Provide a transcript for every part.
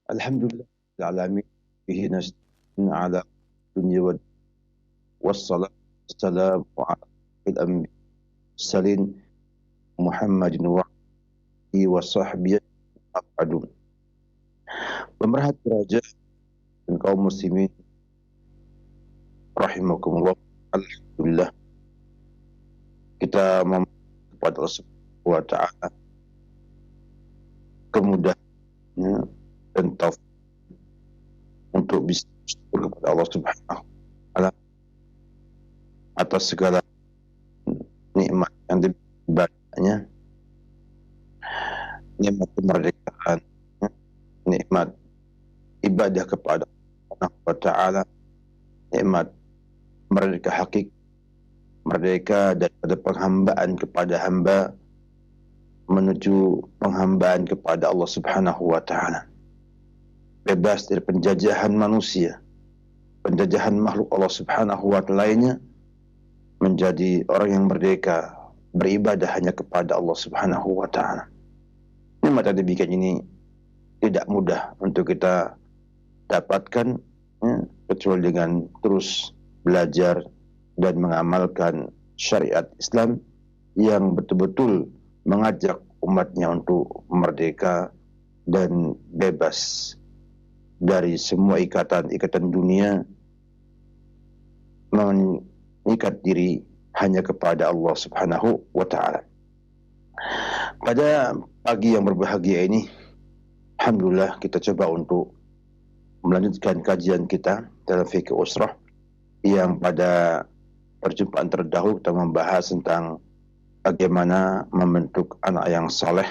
Alhamdulillah alamin bihi nasta'in ala dunya wassalatu wassalamu ala fil anbiya salin Muhammadin wa alihi wa sahbihi abadu. Pemerhati raja dan kaum muslimin rahimakumullah. Alhamdulillah kita memohon kepada Allah Subhanahu wa taala kemudahannya dan taufik untuk bisa bersyukur kepada Allah Subhanahu wa taala atas segala nikmat yang diberikannya, nikmat kemerdekaan, nikmat ibadah kepada Allah Subhanahu wa taala, nikmat merdeka hakiki, merdeka daripada penghambaan kepada hamba menuju penghambaan kepada Allah Subhanahu wa taala. Bebas dari penjajahan manusia, penjajahan makhluk Allah Subhanahu wa taala lainnya, menjadi orang yang merdeka beribadah hanya kepada Allah Subhanahu wa taala. Nikmat yang demikian ini tidak mudah untuk kita dapatkan, kecuali dengan terus belajar dan mengamalkan syariat Islam yang betul-betul mengajak umatnya untuk merdeka dan bebas dari semua ikatan dunia, mengikat diri hanya kepada Allah Subhanahu wa taala. Pada pagi yang berbahagia ini, alhamdulillah kita coba untuk melanjutkan kajian kita dalam fikih usrah yang pada perjumpaan terdahulu kita membahas tentang bagaimana membentuk anak yang saleh,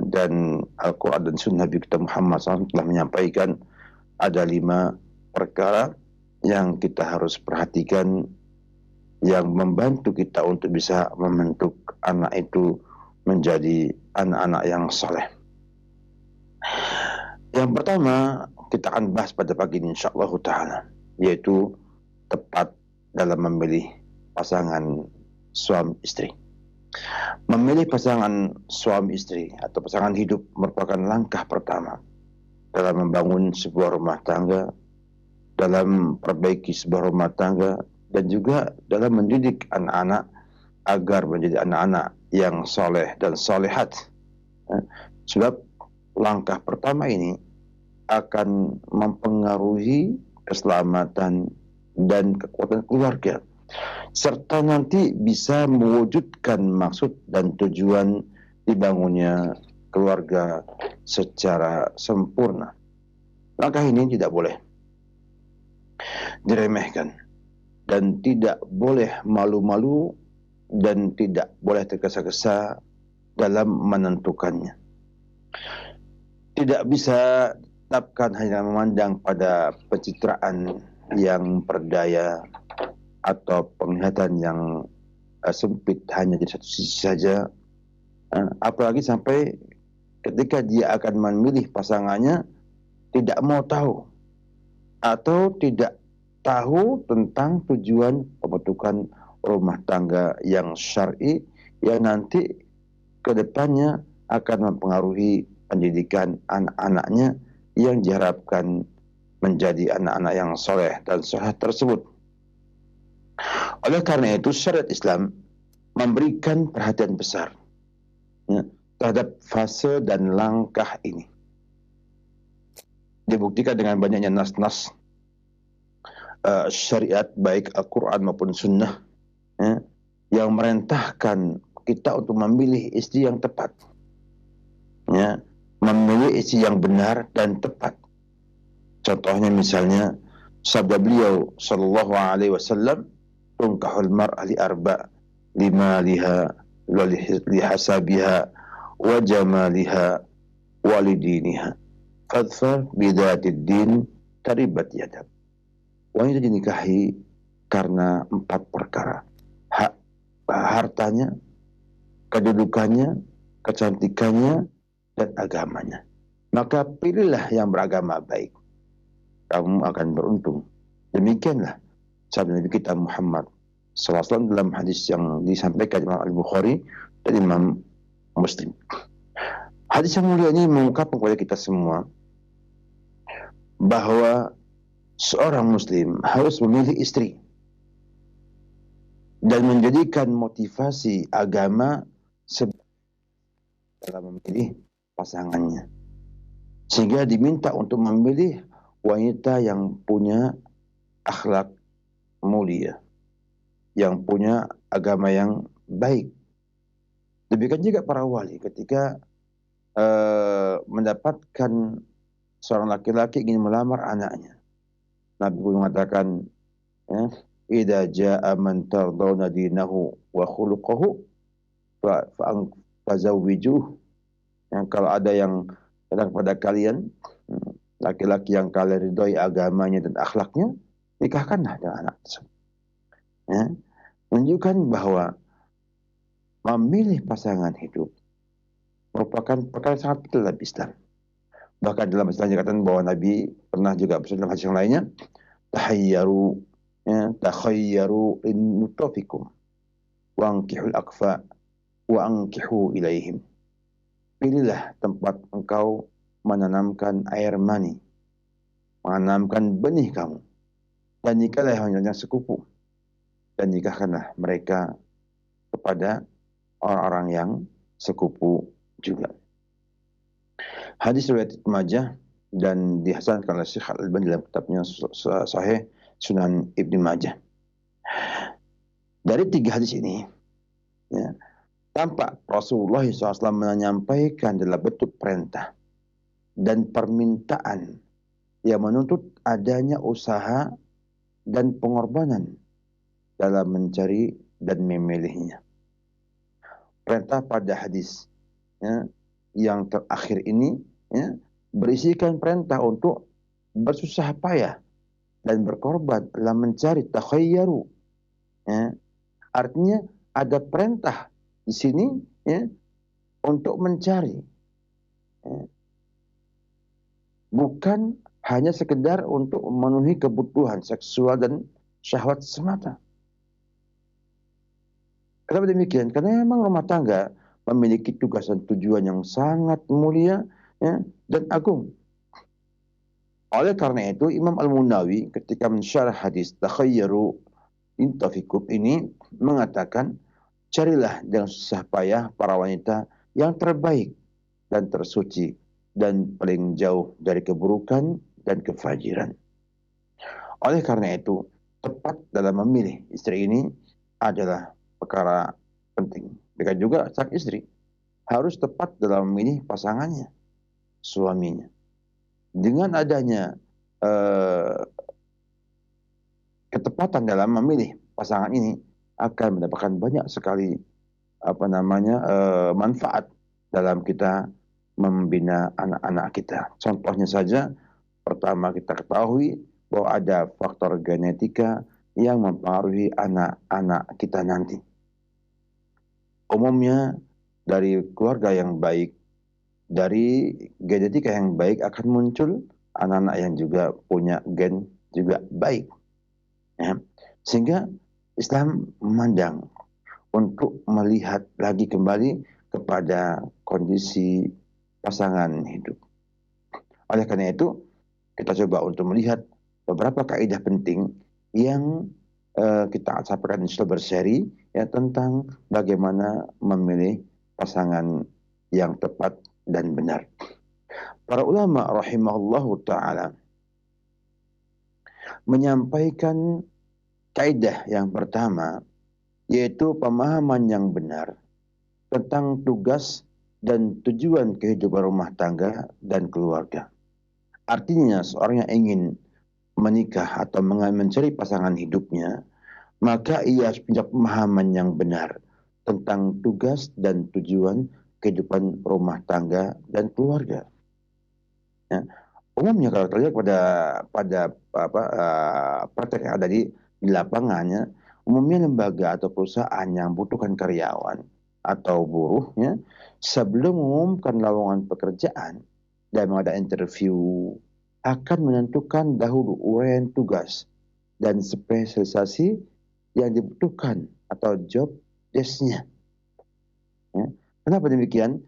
dan Al-Quran dan Sunnah Nabi kita Muhammad SAW telah menyampaikan ada 5 perkara yang kita harus perhatikan yang membantu kita untuk bisa membentuk anak itu menjadi anak-anak yang saleh. Yang pertama kita akan bahas pada pagi ini insyaallah ta'ala, yaitu tepat dalam memilih pasangan suami istri. Memilih pasangan suami istri atau pasangan hidup merupakan langkah pertama dalam membangun sebuah rumah tangga, dalam perbaiki sebuah rumah tangga, dan juga dalam mendidik anak-anak agar menjadi anak-anak yang soleh dan solehat. Sebab langkah pertama ini akan mempengaruhi keselamatan dan kekuatan keluarga, serta nanti bisa mewujudkan maksud dan tujuan dibangunnya keluarga secara sempurna. Langkah ini tidak boleh diremehkan dan tidak boleh malu-malu dan tidak boleh tergesa-gesa dalam menentukannya. Tidak bisa tetapkan hanya memandang pada pencitraan yang berdaya atau penglihatan yang sempit hanya di satu sisi saja, apalagi sampai ketika dia akan memilih pasangannya tidak mau tahu atau tidak tahu tentang tujuan pembentukan rumah tangga yang syar'i yang nanti ke depannya akan mempengaruhi pendidikan anak-anaknya yang diharapkan menjadi anak-anak yang soleh dan soleh tersebut. Oleh karena itu syariat Islam memberikan perhatian besar, terhadap fase dan langkah ini. Dibuktikan dengan banyaknya nas-nas syariat baik Al-Quran maupun Sunnah, yang merintahkan kita untuk memilih istri yang tepat, memilih istri yang benar dan tepat. Contohnya misalnya sabda beliau sallallahu alaihi wasallam, tunkahul mar'a li arba' limaliha wa lihasabiha wa jamaliha wa lidiniha fadfar bidatid din taribat yadak. Wanita dinikahi karena 4 perkara: hartanya, kedudukannya, kecantikannya, dan agamanya. Maka pilihlah yang beragama baik, kamu akan beruntung. Demikianlah sabda Nabi kita Muhammad SAW dalam hadis yang disampaikan Imam Al-Bukhari dan Imam Muslim. Hadis yang mulia ini mengungkapkan kepada kita semua bahwa seorang muslim harus memilih istri dan menjadikan motivasi agama dalam memilih pasangannya. Sehingga diminta untuk memilih wanita yang punya akhlak mulia, yang punya agama yang baik. Demikian juga para wali ketika mendapatkan seorang laki-laki ingin melamar anaknya. Nabi pun mengatakan, "Idza jaa man tardawna dinahu wa khuluquhu fazawwijuh." Kalau ada yang datang kepada kalian, laki-laki yang kalian ridhoi agamanya dan akhlaknya, nikahkanlah dengan anak tersebut. Ya, menunjukkan bahwa memilih pasangan hidup merupakan perkara sangat penting dalam Islam. Bahkan dalam Islam dikatakan bahwa Nabi pernah juga bersabda dalam hadis yang lainnya, tahayyaru, takhayyaru in nutafikum wa ankihul akfa wa ankihu ilaihim. Pilihlah tempat engkau menanamkan air mani, menanamkan benih kamu, dan nikahlah yang sekupu, dan nikahkanlah mereka kepada orang-orang yang sekupu juga. Hadis riwayat Ibnu Majah dan dihasankan oleh Syekh Al-Albani dalam kitabnya Sahih Sunan Ibnu Majah. Dari 3 hadis ini, ya, tampak Rasulullah SAW menyampaikan dalam bentuk perintah dan permintaan yang menuntut adanya usaha dan pengorbanan dalam mencari dan memilihnya. Perintah pada hadis, ya, yang terakhir ini, ya, berisikan perintah untuk bersusah payah dan berkorban dalam mencari takhayyaru. Ya. Artinya ada perintah di sini, ya, untuk mencari, ya. Bukan hanya sekedar untuk memenuhi kebutuhan seksual dan syahwat semata. Kenapa demikian? Karena memang rumah tangga memiliki tugas dan tujuan yang sangat mulia, ya, dan agung. Oleh karena itu Imam Al-Munawi ketika mensyarah hadis takhayyaru intafikum ini mengatakan, carilah dengan susah payah para wanita yang terbaik dan tersuci dan paling jauh dari keburukan dan kefajiran. Oleh karena itu tepat dalam memilih istri ini adalah perkara penting. Demikian juga sang istri harus tepat dalam memilih pasangannya, suaminya. Dengan adanya ketepatan dalam memilih pasangan ini akan mendapatkan banyak sekali manfaat dalam kita membina anak-anak kita. Contohnya saja, pertama kita ketahui bahwa ada faktor genetika yang mempengaruhi anak-anak kita nanti. Umumnya dari keluarga yang baik, dari genetika yang baik akan muncul anak-anak yang juga punya gen juga baik. Ya. Sehingga Islam memandang untuk melihat lagi kembali kepada kondisi pasangan hidup. Oleh karena itu, kita coba untuk melihat beberapa kaidah penting yang kita sampaikan setelah berseri, ya, tentang bagaimana memilih pasangan yang tepat dan benar. Para ulama rahimahullahu ta'ala menyampaikan kaidah yang pertama, yaitu pemahaman yang benar tentang tugas dan tujuan kehidupan rumah tangga dan keluarga. Artinya seorang yang ingin menikah atau mencari pasangan hidupnya, maka ia harus punya pemahaman yang benar tentang tugas dan tujuan kehidupan rumah tangga dan keluarga. Ya. Umumnya kalau kita lihat pada praktek yang ada di lapangannya, umumnya lembaga atau perusahaan yang membutuhkan karyawan atau buruh, ya, sebelum mengumumkan lowongan pekerjaan dan mengadakan interview, akan menentukan dahulu uraian tugas dan spesialisasi yang dibutuhkan atau job desk-nya. Ya. Kenapa demikian?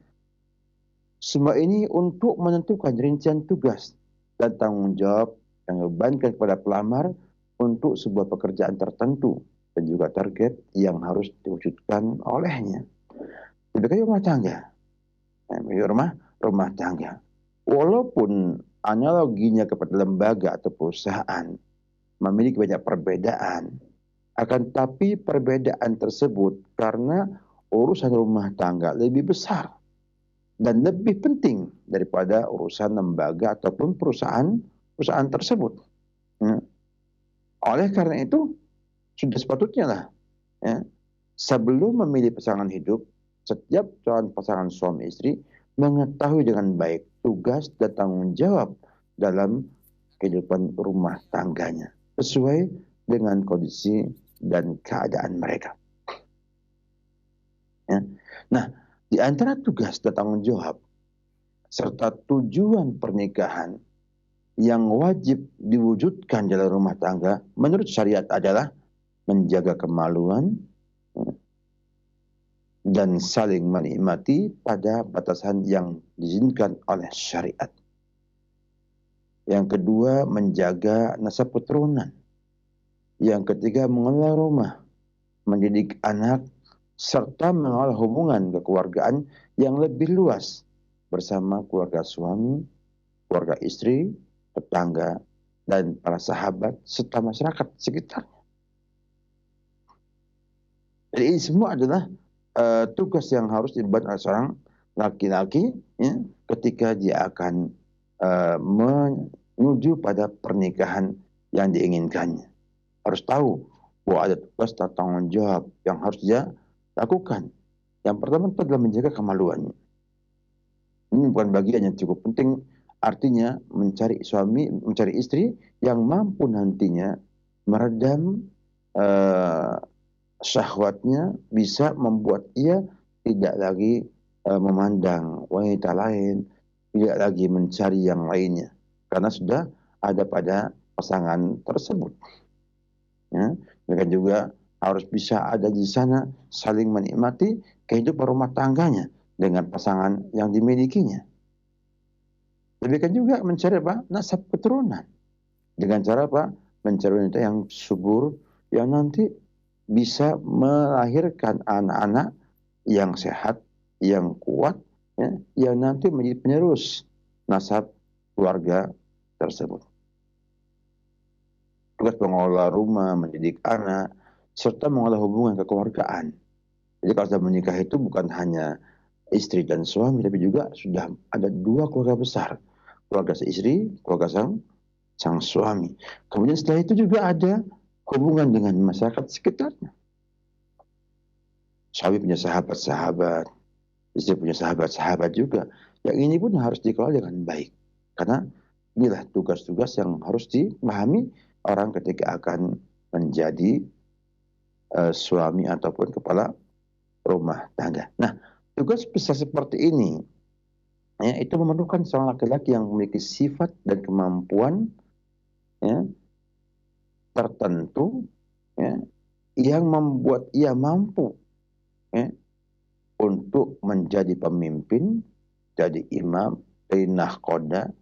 Semua ini untuk menentukan rincian tugas dan tanggung jawab yang dibebankan kepada pelamar untuk sebuah pekerjaan tertentu dan juga target yang harus diwujudkan olehnya. Sebagai rumah tangga, rumah tangga, walaupun analoginya kepada lembaga atau perusahaan memiliki banyak perbedaan, akan tapi perbedaan tersebut karena urusan rumah tangga lebih besar dan lebih penting daripada urusan lembaga ataupun perusahaan tersebut. Ya. Oleh karena itu, sudah sepatutnya lah, ya, sebelum memilih pasangan hidup, setiap calon pasangan suami istri mengetahui dengan baik tugas dan tanggung jawab dalam kehidupan rumah tangganya, sesuai dengan kondisi dan keadaan mereka. Ya. Nah, di antara tugas dan tanggung jawab serta tujuan pernikahan yang wajib diwujudkan dalam rumah tangga menurut syariat adalah menjaga kemaluan dan saling menikmati pada batasan yang diizinkan oleh syariat. Yang kedua, menjaga nasab keturunan. Yang ketiga, mengelola rumah, mendidik anak, serta mengelola hubungan kekeluargaan yang lebih luas bersama keluarga suami, keluarga istri, tetangga, dan para sahabat, serta masyarakat sekitar. Jadi ini semua adalah tugas yang harus diemban oleh seorang laki-laki, ya, ketika dia akan menuju pada pernikahan yang diinginkannya. Harus tahu bahwa ada tugas dan tanggung jawab yang harus dia lakukan. Yang pertama itu adalah menjaga kemaluannya. Ini bukan bagian yang cukup penting, artinya mencari suami, mencari istri yang mampu nantinya meredam syahwatnya, bisa membuat ia tidak lagi memandang wanita lain, tidak lagi mencari yang lainnya, karena sudah ada pada pasangan tersebut. Ya, mereka juga harus bisa ada di sana saling menikmati kehidupan rumah tangganya dengan pasangan yang dimilikinya. Demikian juga mencari apa? Nasab keturunan. Dengan cara apa? Mencari wanita yang subur, yang nanti bisa melahirkan anak-anak yang sehat, yang kuat, ya, yang nanti menjadi penerus nasab keluarga tersebut. Tugas pengelola rumah, mendidik anak, serta mengelola hubungan kekeluargaan. Jadi kalau sudah menikah itu bukan hanya istri dan suami, tapi juga sudah ada dua keluarga besar. Keluarga seistri, keluarga sang suami. Kemudian setelah itu juga ada hubungan dengan masyarakat sekitarnya. Suami punya sahabat-sahabat, istri punya sahabat-sahabat juga. Yang ini pun harus dikelola dengan baik. Karena inilah tugas-tugas yang harus dipahami orang ketika akan menjadi suami ataupun kepala rumah tangga. Nah, tugas besar seperti ini, ya, itu memerlukan seorang laki-laki yang memiliki sifat dan kemampuan, ya, tertentu, ya, yang membuat ia mampu, ya, untuk menjadi pemimpin, jadi imam, jadi nahkoda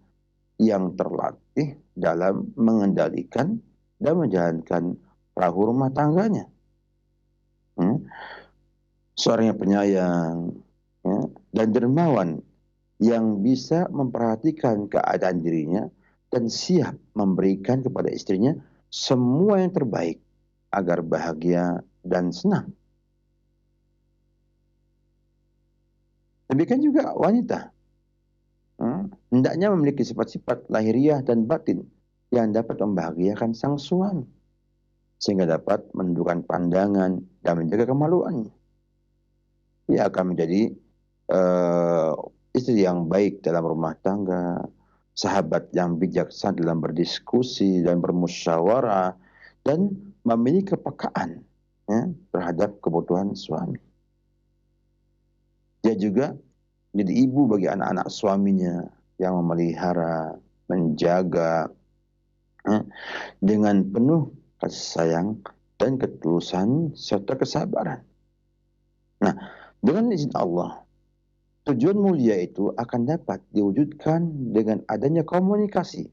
yang terlatih dalam mengendalikan dan menjalankan perahu rumah tangganya. Seorang yang penyayang, ya, dan dermawan yang bisa memperhatikan keadaan dirinya dan siap memberikan kepada istrinya semua yang terbaik agar bahagia dan senang. Demikian juga wanita, hendaknya memiliki sifat-sifat lahiriah dan batin yang dapat membahagiakan sang suami, sehingga dapat menundukkan pandangan dan menjaga kemaluannya. Ia akan menjadi istri yang baik dalam rumah tangga, sahabat yang bijaksana dalam berdiskusi dan bermusyawarah, dan memiliki kepekaan, ya, terhadap kebutuhan suami. Dia juga jadi ibu bagi anak-anak suaminya yang memelihara, menjaga, ya, dengan penuh kasih sayang dan ketulusan serta kesabaran. Nah, dengan izin Allah, tujuan mulia itu akan dapat diwujudkan dengan adanya komunikasi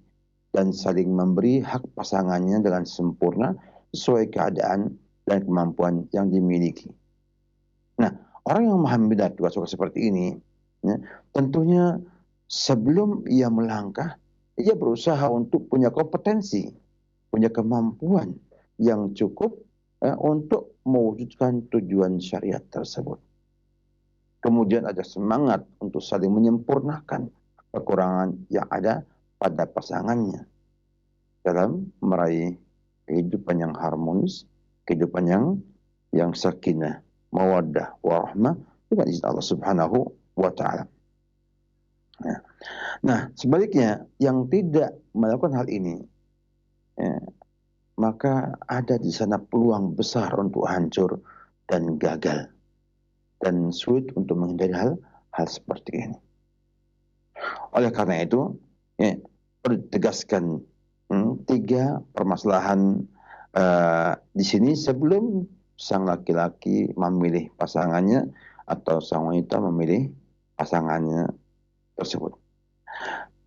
dan saling memberi hak pasangannya dengan sempurna sesuai keadaan dan kemampuan yang dimiliki. Nah, orang yang memahami dan tugas seperti ini, ya, tentunya sebelum ia melangkah, ia berusaha untuk punya kompetensi, punya kemampuan yang cukup untuk mewujudkan tujuan syariat tersebut. Kemudian ada semangat untuk saling menyempurnakan kekurangan yang ada pada pasangannya dalam meraih kehidupan yang harmonis, kehidupan yang sakinah, mawaddah, warahmah dengan izin Allah Subhanahu wa taala. Nah, sebaliknya yang tidak melakukan hal ini, ya, maka ada di sana peluang besar untuk hancur dan gagal dan sulit untuk menghindari hal seperti ini. Oleh karena itu, ya, perlu ditegaskan 3 permasalahan di sini sebelum sang laki-laki memilih pasangannya atau sang wanita memilih pasangannya tersebut.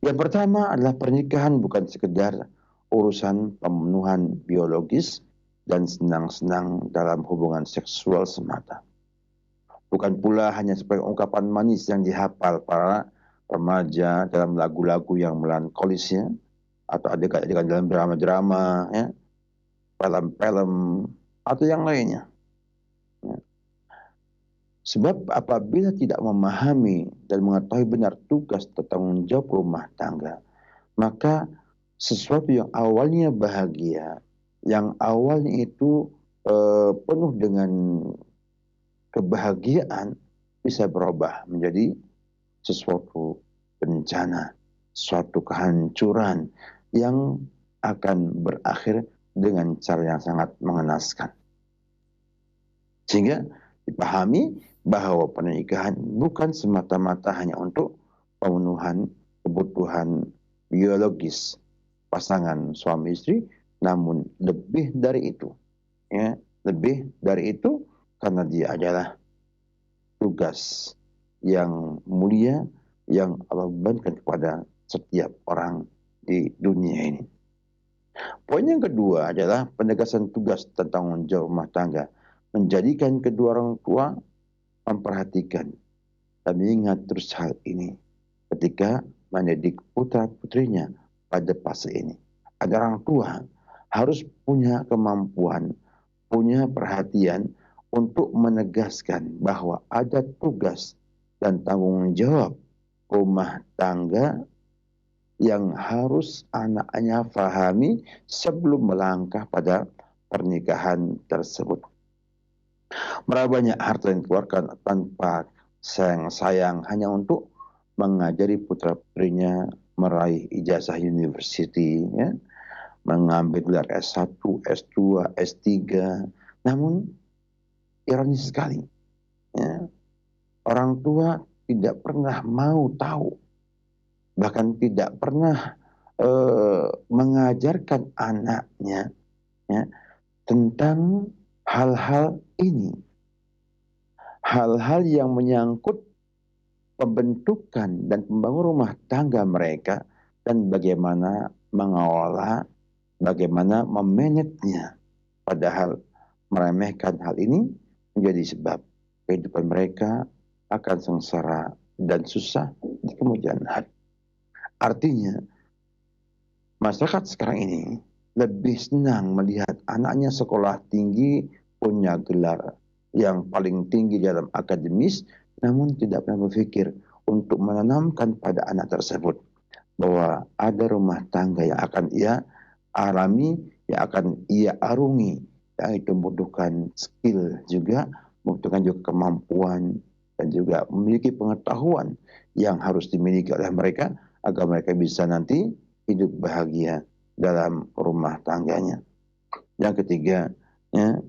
Yang pertama adalah pernikahan bukan sekedar urusan pemenuhan biologis dan senang-senang dalam hubungan seksual semata. Bukan pula hanya sebagai ungkapan manis yang dihafal para remaja dalam lagu-lagu yang melankolis, ya, atau adegan-adegan dalam drama-drama, ya, film-film, atau yang lainnya. Ya. Sebab apabila tidak memahami dan mengetahui benar tugas atau tanggung jawab rumah tangga, maka sesuatu yang awalnya bahagia, yang awalnya itu penuh dengan kebahagiaan, bisa berubah menjadi sesuatu bencana, suatu kehancuran yang akan berakhir dengan cara yang sangat mengenaskan. Sehingga dipahami bahwa pernikahan bukan semata-mata hanya untuk pemenuhan kebutuhan biologis pasangan suami istri, namun lebih dari itu, ya, lebih dari itu karena dia adalah tugas yang mulia yang Allah bebankan kepada setiap orang di dunia ini. Poin yang kedua adalah penegasan tugas tentang tanggung jawab rumah tangga, menjadikan kedua orang tua memperhatikan dan mengingat terus hal ini ketika mendidik putra-putrinya pada fase ini. Ada orang tua harus punya kemampuan, punya perhatian untuk menegaskan bahwa ada tugas dan tanggung jawab rumah tangga yang harus anaknya fahami sebelum melangkah pada pernikahan tersebut. Berapa banyak harta yang dikeluarkan tanpa sayang hanya untuk mengajari putra-putrinya meraih ijazah university, ya, mengambil gelar S1, S2, S3. Namun ironis sekali, ya, orang tua tidak pernah mau tahu, bahkan tidak pernah mengajarkan anaknya, ya, tentang hal-hal ini. Hal-hal yang menyangkut pembentukan dan pembangunan rumah tangga mereka dan bagaimana mengelola, bagaimana memanagenya. Padahal meremehkan hal ini menjadi sebab kehidupan mereka akan sengsara dan susah di kemudian hari. Artinya, masyarakat sekarang ini lebih senang melihat anaknya sekolah tinggi, punya gelar yang paling tinggi dalam akademis, namun tidak pernah berpikir untuk menanamkan pada anak tersebut bahwa ada rumah tangga yang akan ia alami, yang akan ia arungi, yang itu membutuhkan skill juga, membutuhkan juga kemampuan, dan juga memiliki pengetahuan yang harus dimiliki oleh mereka agar mereka bisa nanti hidup bahagia dalam rumah tangganya. Yang ketiga, ya,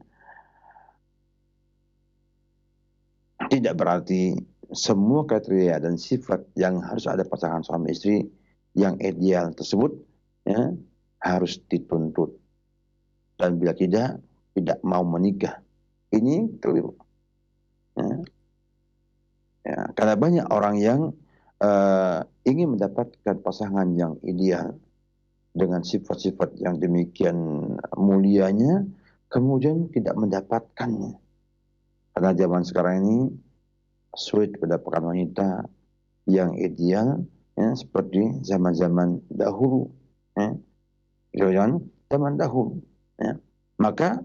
tidak berarti semua kriteria dan sifat yang harus ada pasangan suami istri yang ideal tersebut, ya, harus dituntut. Dan bila tidak mau menikah. Ini keliru. Ya. Ya, karena banyak orang yang ingin mendapatkan pasangan yang ideal dengan sifat-sifat yang demikian mulianya, kemudian tidak mendapatkannya. Karena zaman sekarang ini sulit mendapatkan wanita yang ideal, ya, seperti zaman-zaman dahulu, ya, zaman dahulu. Ya. Maka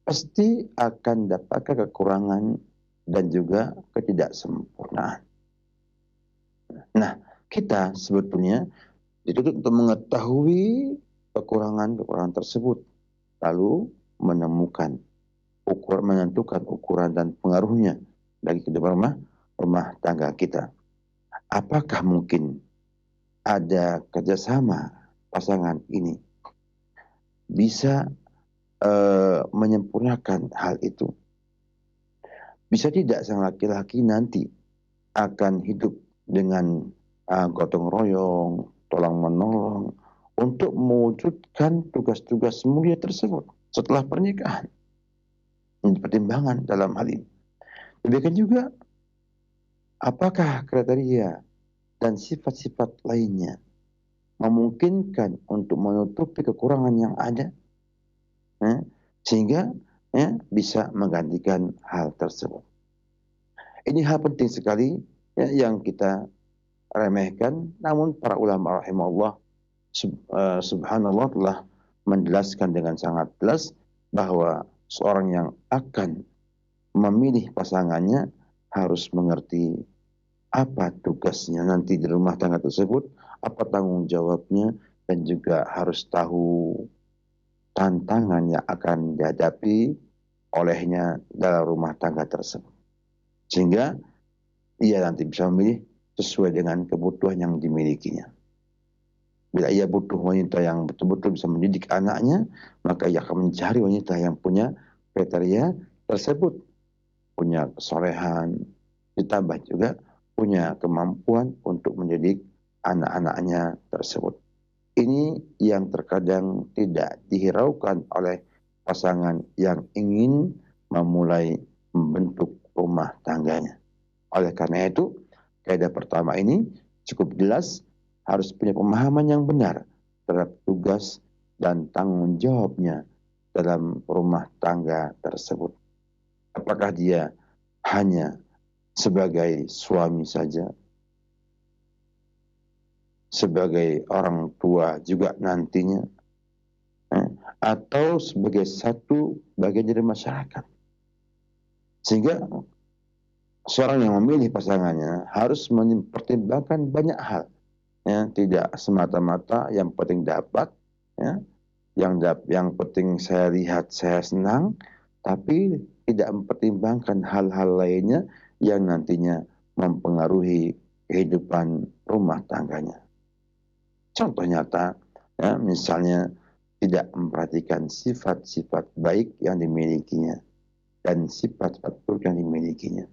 pasti akan dapatkan kekurangan dan juga ketidaksempurnaan. Nah, kita sebetulnya dituntut untuk mengetahui kekurangan-kekurangan tersebut, lalu menentukan ukuran dan pengaruhnya bagi kehidupan rumah tangga kita. Apakah mungkin ada kerjasama pasangan ini bisa menyempurnakan hal itu? Bisa tidak sang laki-laki nanti akan hidup dengan gotong royong, tolong menolong untuk mewujudkan tugas-tugas mulia tersebut setelah pernikahan? Ini pertimbangan dalam hal ini. Demikian juga, apakah kriteria dan sifat-sifat lainnya memungkinkan untuk menutupi kekurangan yang ada, sehingga bisa menggantikan hal tersebut. Ini hal penting sekali yang kita remehkan, namun para ulama rahimahullah subhanallah telah menjelaskan dengan sangat jelas bahwa seorang yang akan memilih pasangannya harus mengerti apa tugasnya nanti di rumah tangga tersebut, apa tanggung jawabnya, dan juga harus tahu tantangan yang akan dihadapi olehnya dalam rumah tangga tersebut. Sehingga ia nanti bisa memilih sesuai dengan kebutuhan yang dimilikinya. Bila ia butuh wanita yang betul-betul bisa mendidik anaknya, maka ia akan mencari wanita yang punya kriteria tersebut. Punya kesolehan, ditambah juga punya kemampuan untuk mendidik anak-anaknya tersebut. Ini yang terkadang tidak dihiraukan oleh pasangan yang ingin memulai membentuk rumah tangganya. Oleh karena itu, kaidah pertama ini cukup jelas, harus punya pemahaman yang benar terhadap tugas dan tanggung jawabnya dalam rumah tangga tersebut. Apakah dia hanya sebagai suami saja, sebagai orang tua juga nantinya, atau sebagai satu bagian dari masyarakat. Sehingga seorang yang memilih pasangannya harus mempertimbangkan banyak hal. Tidak semata-mata yang penting dapat, yang penting saya lihat saya senang, tapi tidak mempertimbangkan hal-hal lainnya yang nantinya mempengaruhi kehidupan rumah tangganya. Contoh nyata, misalnya tidak memperhatikan sifat-sifat baik yang dimilikinya dan sifat-sifat buruk yang dimilikinya.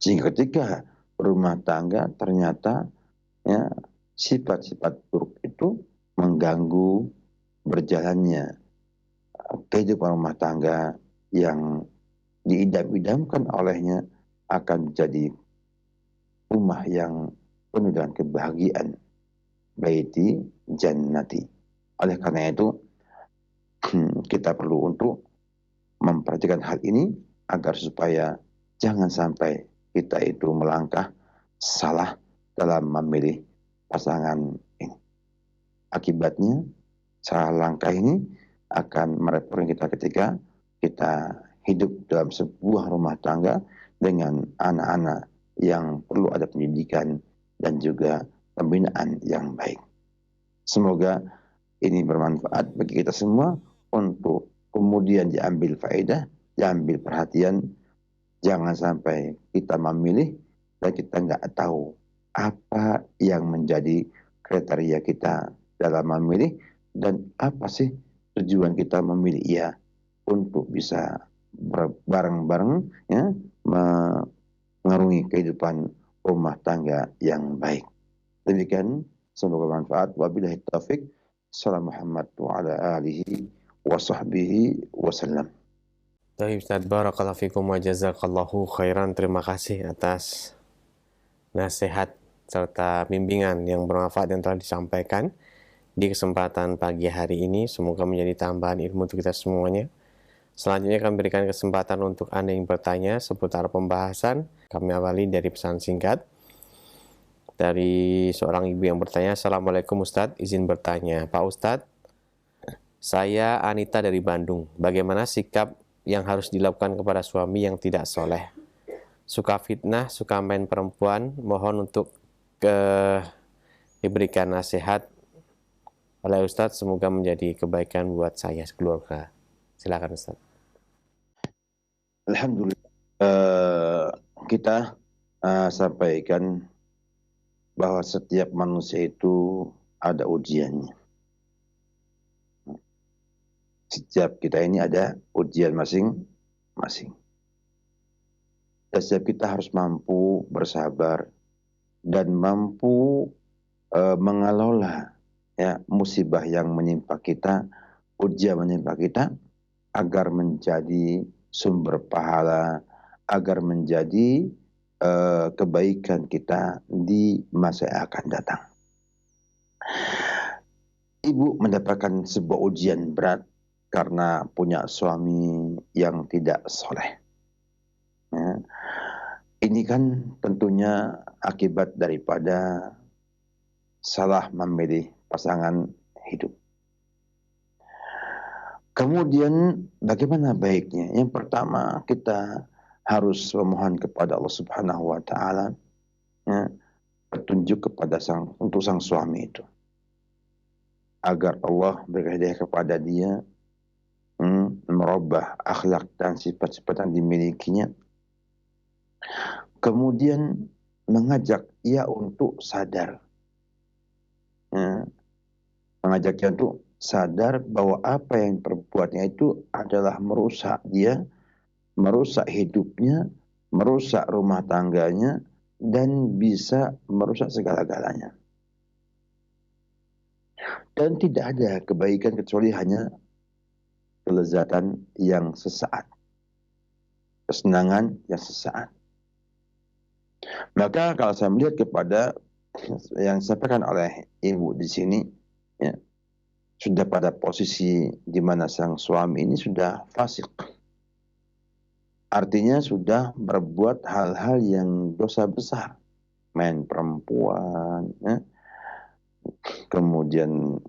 Sehingga ketika rumah tangga ternyata sifat-sifat buruk itu mengganggu berjalannya kehidupan rumah tangga yang diidam-idamkan olehnya akan menjadi rumah yang penuh dengan kebahagiaan. Baiti jannati. Oleh karena itu, kita perlu untuk memperhatikan hal ini agar supaya jangan sampai kita itu melangkah salah dalam memilih pasangan ini. Akibatnya, salah langkah ini akan merepotkan kita ketika kita hidup dalam sebuah rumah tangga dengan anak-anak yang perlu ada pendidikan dan juga pembinaan yang baik. Semoga ini bermanfaat bagi kita semua untuk kemudian diambil faedah, diambil perhatian. Jangan sampai kita memilih dan kita nggak tahu apa yang menjadi kriteria kita dalam memilih dan apa sih tujuan kita memilih ia untuk bisa bareng-bareng mengarungi kehidupan rumah tangga yang baik. Demikian, semoga bermanfaat. Wabillahi taufik. Salam Muhammad wa ala alihi wa sahbihi wasallam. Baik Ustaz, barakallahu fikum wa jazakallahu khairan. Terima kasih atas nasihat serta bimbingan yang bermanfaat yang telah disampaikan di kesempatan pagi hari ini. Semoga menjadi tambahan ilmu untuk kita semuanya. Selanjutnya kami berikan kesempatan untuk Anda yang bertanya seputar pembahasan. Kami awali dari pesan singkat dari seorang ibu yang bertanya. Assalamualaikum Ustadz, izin bertanya. Pak Ustadz, saya Anita dari Bandung. Bagaimana sikap yang harus dilakukan kepada suami yang tidak soleh? Suka fitnah, suka main perempuan. Mohon untuk diberikan nasihat oleh Ustadz. Semoga menjadi kebaikan buat saya sekeluarga. Silakan Ustadz. Alhamdulillah, kita sampaikan bahwa setiap manusia itu ada ujiannya. Setiap kita ini ada ujian masing-masing. Dan setiap kita harus mampu bersabar dan mampu mengelola musibah yang menimpa kita, ujian menimpa kita, agar menjadi sumber pahala, agar menjadi kebaikan kita di masa yang akan datang. Ibu mendapatkan sebuah ujian berat karena punya suami yang tidak soleh. Ya. Ini kan tentunya akibat daripada salah memilih pasangan hidup. Kemudian bagaimana baiknya? Yang pertama, kita harus memohon kepada Allah Subhanahu wa taala petunjuk kepada sang suami itu, agar Allah berikan hidayah kepada dia, merubah akhlak dan sifat-sifat yang dimilikinya. Kemudian mengajak ia untuk sadar, mengajak dia untuk sadar bahwa apa yang perbuatnya itu adalah merusak dia, merusak hidupnya, merusak rumah tangganya, dan bisa merusak segala-galanya. Dan tidak ada kebaikan kecuali hanya kelezatan yang sesaat, kesenangan yang sesaat. Maka kalau saya melihat kepada yang disampaikan oleh ibu di sini, ya, sudah pada posisi di mana sang suami ini sudah fasik. Artinya sudah berbuat hal-hal yang dosa besar. Main perempuan, ya. Kemudian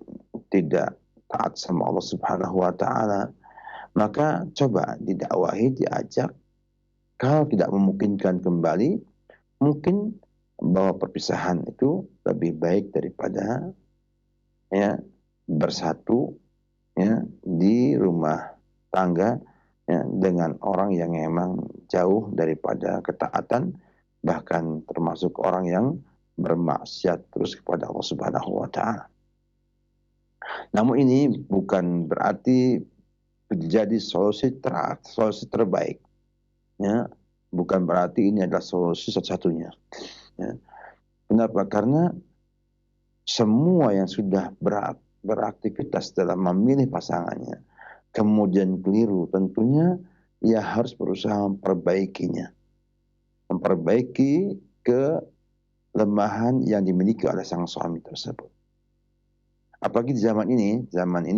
tidak taat sama Allah Subhanahu wa taala. Maka coba didakwahi, diajak. Kalau tidak memungkinkan kembali, mungkin bahwa perpisahan itu lebih baik daripada bersatu di rumah tangga dengan orang yang memang jauh daripada ketaatan, bahkan termasuk orang yang bermaksiat terus kepada Allah Subhanahu wa taala. Namun ini bukan berarti menjadi solusi terbaik. Ya, bukan berarti ini adalah solusi satu-satunya. Ya. Kenapa? Karena semua yang sudah beraktivitas dalam memilih pasangannya, kemudian keliru, tentunya ia harus berusaha memperbaikinya. Memperbaiki kelemahan yang dimiliki oleh sang suami tersebut. Apalagi di zaman ini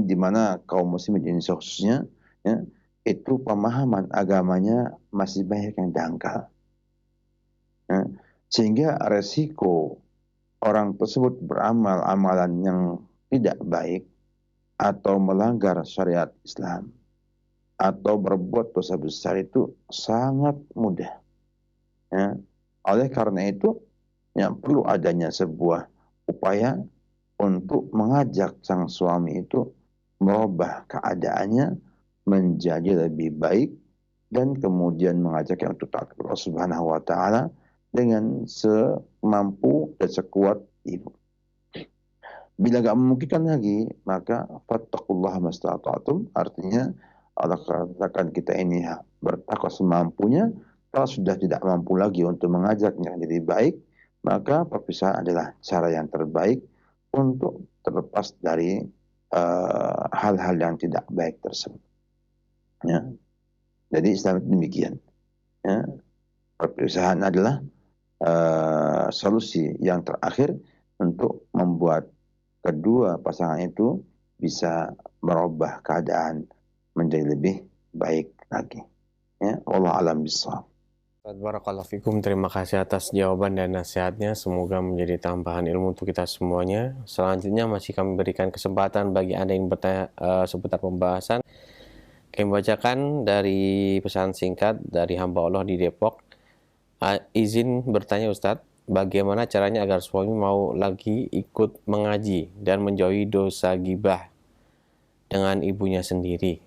di mana kaum muslimin di Indonesia khususnya, ya, itu pemahaman agamanya masih banyak yang dangkal. Ya, sehingga resiko orang tersebut beramal amalan yang tidak baik atau melanggar syariat Islam atau berbuat dosa besar itu sangat mudah. Ya. Oleh karena itu, yang perlu adanya sebuah upaya untuk mengajak sang suami itu merubah keadaannya menjadi lebih baik, dan kemudian mengajaknya untuk taat kepada Allah Subhanahu wa taala dengan semampu dan sekuat ibu. Bila enggak memungkinkan lagi, maka fattaqullaha mastata'tum, artinya Allah katakan kita ini bertakwa semampunya. Kalau sudah tidak mampu lagi untuk mengajaknya jadi baik, maka perpisahan adalah cara yang terbaik untuk terlepas dari hal-hal yang tidak baik tersebut. Ya. Jadi Islam demikian. Ya. Perpisahan adalah solusi yang terakhir untuk membuat kedua pasangan itu bisa merubah keadaan menjadi lebih baik lagi. Ya, wallahu alam bishawab. Ustaz, barakallahu fikum. Terima kasih atas jawaban dan nasihatnya. Semoga menjadi tambahan ilmu untuk kita semuanya. Selanjutnya masih kami berikan kesempatan bagi Anda yang bertanya seputar pembahasan. Kami bacakan dari pesan singkat dari hamba Allah di Depok. Izin bertanya Ustadz, bagaimana caranya agar suami mau lagi ikut mengaji dan menjauhi dosa gibah dengan ibunya sendiri?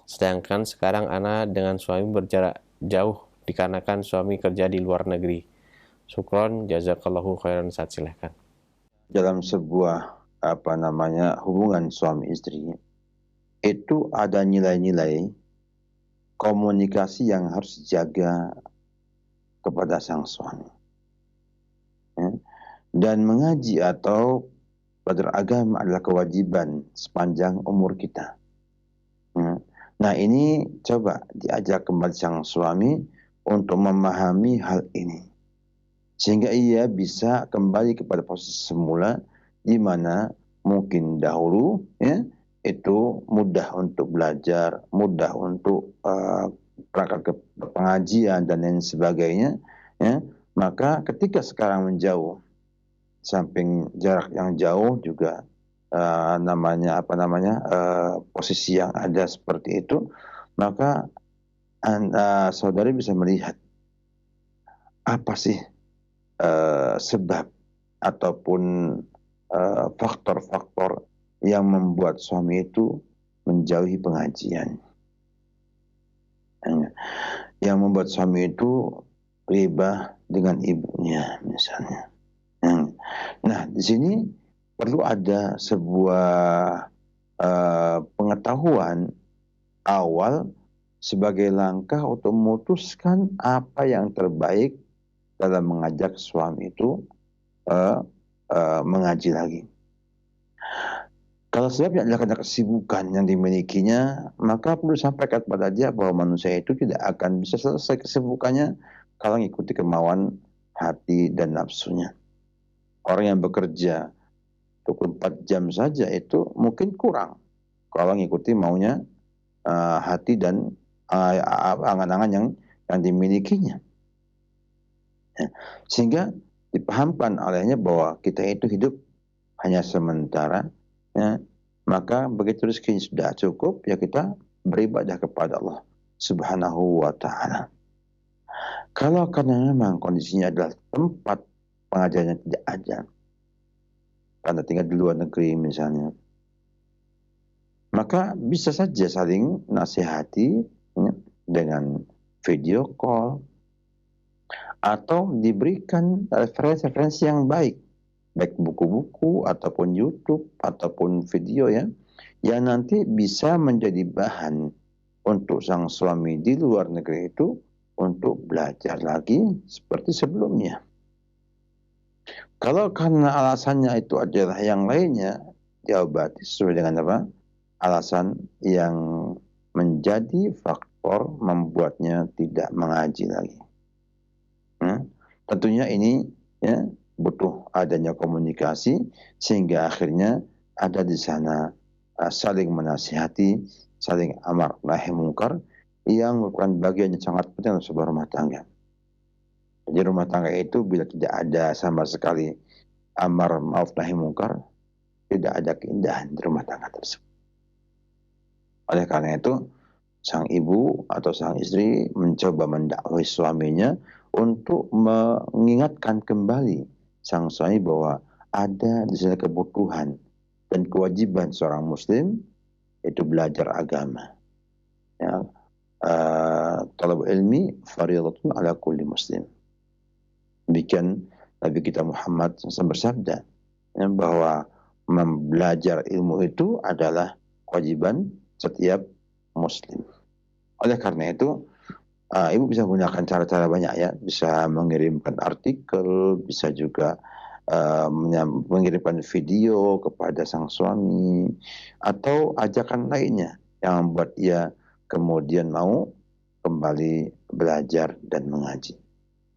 Sedangkan sekarang ana dengan suami berjarak jauh dikarenakan suami kerja di luar negeri. Syukron, jazakallahu khairan. Ustaz, silahkan. Dalam sebuah hubungan suami istri itu ada nilai-nilai komunikasi yang harus dijaga kepada sang suami. Ya. Dan mengaji atau belajar agama adalah kewajiban sepanjang umur kita. Ya. Nah, ini coba diajak kembali sang suami untuk memahami hal ini, sehingga ia bisa kembali kepada posisi semula, di mana mungkin dahulu ya itu mudah untuk belajar, mudah untuk berangkat ke pengajian dan lain sebagainya, ya. Maka ketika sekarang menjauh, samping jarak yang jauh juga posisi yang ada seperti itu, maka saudari bisa melihat apa sih sebab ataupun faktor-faktor yang membuat suami itu menjauhi pengajian. Yang membuat suami itu riba dengan ibunya misalnya. Nah, di sini perlu ada sebuah pengetahuan awal sebagai langkah untuk memutuskan apa yang terbaik dalam mengajak suami itu mengaji lagi. Kalau sebabnya adalah karena kesibukan yang dimilikinya, maka perlu sampaikan kepada dia bahwa manusia itu tidak akan bisa selesai kesibukannya kalau mengikuti kemauan hati dan nafsunya. Orang yang bekerja 24 jam saja itu mungkin kurang kalau mengikuti maunya hati dan angan-angan yang dimilikinya. Ya. Sehingga dipahamkan olehnya bahwa kita itu hidup hanya sementara, ya. Maka begitu rezeki sudah cukup, ya kita beribadah kepada Allah Subhanahu wa ta'ala. Kalau karena memang kondisinya adalah tempat pengajarannya tidak ada, karena tinggal di luar negeri misalnya, maka bisa saja saling nasihati ya, dengan video call, atau diberikan referensi-referensi yang baik, baik buku-buku ataupun YouTube ataupun video ya, yang nanti bisa menjadi bahan untuk sang suami di luar negeri itu untuk belajar lagi seperti sebelumnya. Kalau karena alasannya itu adalah yang lainnya, diobati sesuai dengan apa? Alasan yang menjadi faktor membuatnya tidak mengaji lagi. Tentunya ini ya butuh adanya komunikasi sehingga akhirnya ada di sana saling menasihati, saling amar nahi mungkar yang merupakan bagian yang sangat penting dalam sebuah rumah tangga. Jadi rumah tangga itu bila tidak ada sama sekali amar ma'ruf nahi mungkar, tidak ada keindahan di rumah tangga tersebut. Oleh karena itu, sang ibu atau sang istri mencoba mendakwai suaminya untuk mengingatkan kembali sang suami bahwa ada di sana kebutuhan dan kewajiban seorang muslim itu belajar agama. Ya, talab ilmi fardhatun ala kulli muslim. Demikian Nabi kita Muhammad SAW bersabda ya, bahwa belajar ilmu itu adalah kewajiban setiap muslim. Oleh karena itu, ibu bisa menggunakan cara-cara banyak ya, bisa mengirimkan artikel, bisa juga mengirimkan video kepada sang suami, atau ajakan lainnya yang membuat ia kemudian mau kembali belajar dan mengaji.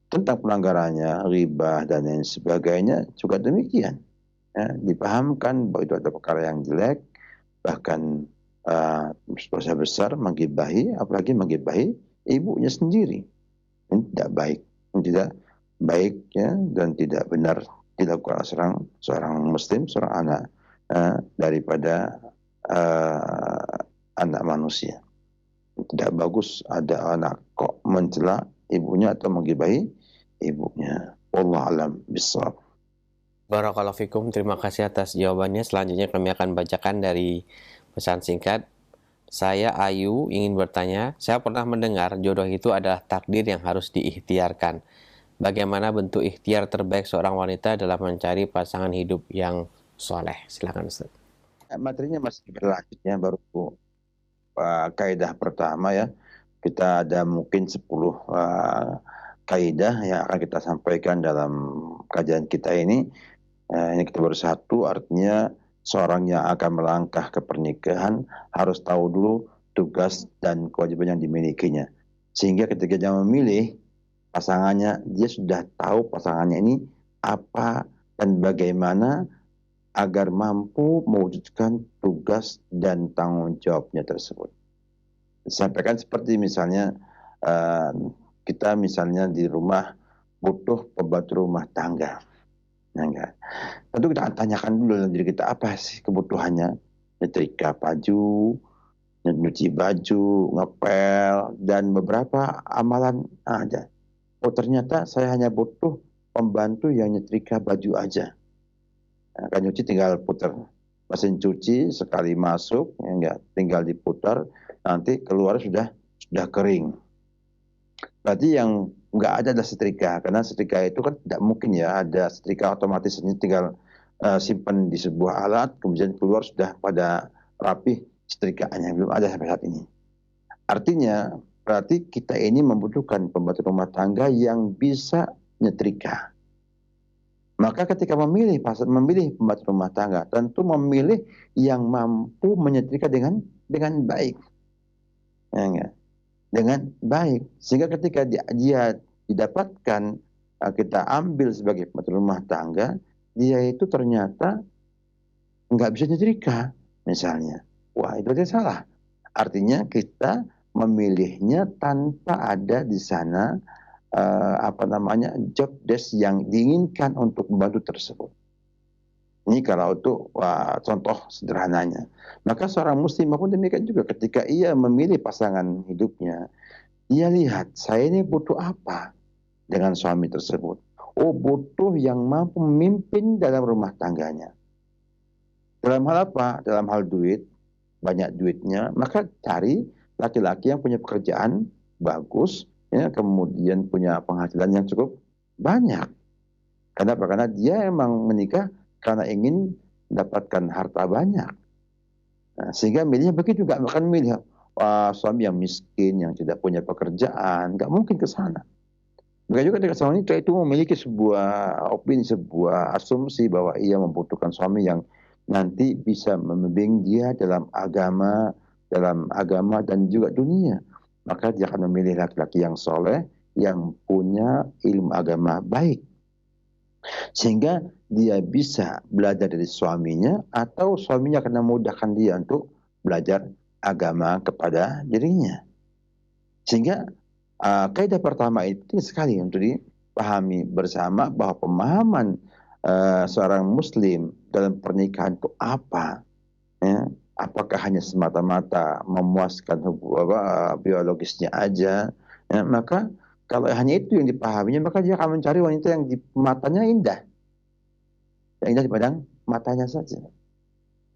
tentang pelanggarannya, riba dan lain sebagainya juga demikian. Ya, dipahamkan bahwa itu ada perkara yang jelek, bahkan dosa besar menggibahi, apalagi menggibahi ibunya sendiri. Ini tidak baik, ini tidak baik ya, dan tidak benar dilakukan seorang muslim, seorang anak daripada anak manusia. Tidak bagus ada anak kok mencela ibunya atau menggibahi ibunya. Wallahu alam bissawab. Barakallahu fikum, terima kasih atas jawabannya. Selanjutnya kami akan bacakan dari pesan singkat. Saya Ayu ingin bertanya, saya pernah mendengar jodoh itu adalah takdir yang harus diikhtiarkan. Bagaimana bentuk ikhtiar terbaik seorang wanita dalam mencari pasangan hidup yang soleh? Silakan Ustaz. Materinya masih berlanjut ya, baru kaidah pertama ya. Kita ada mungkin 10 kaidah yang akan kita sampaikan dalam kajian kita ini. Ini kita baru satu, artinya seorang yang akan melangkah ke pernikahan harus tahu dulu tugas dan kewajiban yang dimilikinya. Sehingga ketika dia memilih pasangannya, dia sudah tahu pasangannya ini apa dan bagaimana agar mampu mewujudkan tugas dan tanggung jawabnya tersebut. Disampaikan seperti misalnya kita misalnya di rumah butuh pembantu rumah tangga. Enggak. Tentu kita tanyakan dulu dalam diri kita apa sih kebutuhannya, nyetrika baju, nyuci baju, ngepel, dan beberapa amalan aja. Oh ternyata saya hanya butuh pembantu yang nyetrika baju aja. Nah, kan nyuci tinggal putar mesin cuci, sekali masuk, ya enggak, tinggal diputar, nanti keluar sudah kering. Berarti yang nggak ada adalah setrika, karena setrika itu kan tidak mungkin ya ada setrika otomatis, ini tinggal simpan di sebuah alat, kemudian keluar sudah pada rapi setrikaannya, belum ada sampai saat ini. Artinya berarti kita ini membutuhkan pembantu rumah tangga yang bisa nyetrika. Maka ketika memilih pembantu rumah tangga, tentu memilih yang mampu menyetrika dengan baik. Ya, enggak? Dengan baik, sehingga ketika dia didapatkan, kita ambil sebagai pembantu rumah tangga, dia itu ternyata nggak bisa nyetrika misalnya, wah itu dia salah. Artinya kita memilihnya tanpa ada di sana job desk yang diinginkan untuk membantu tersebut. Ini kalau untuk contoh sederhananya. Maka seorang muslim pun demikian juga, ketika ia memilih pasangan hidupnya, ia lihat saya ini butuh apa dengan suami tersebut. Oh, butuh yang mampu memimpin dalam rumah tangganya. Dalam hal apa? Dalam hal duit, banyak duitnya, maka cari laki-laki yang punya pekerjaan bagus, ya, kemudian punya penghasilan yang cukup banyak. Kenapa? Karena dia emang menikah karena ingin mendapatkan harta banyak. Nah, sehingga milihnya begitu, nggak akan milih suami yang miskin, yang tidak punya pekerjaan, nggak mungkin ke sana. Begitu juga ketika seorang wanita itu memiliki sebuah opini, sebuah asumsi bahwa ia membutuhkan suami yang nanti bisa membimbing dia dalam agama dan juga dunia. Maka dia akan memilih laki-laki yang soleh, yang punya ilmu agama baik. Sehingga dia bisa belajar dari suaminya, atau suaminya akan memudahkan dia untuk belajar agama kepada dirinya. Sehingga kaidah pertama itu penting sekali untuk dipahami bersama, bahwa pemahaman seorang muslim dalam pernikahan itu apa, ya? Apakah hanya semata-mata memuaskan biologisnya aja, ya? Maka kalau hanya itu yang dipahaminya, maka dia akan mencari wanita yang di matanya indah, yang indah dipandang matanya saja,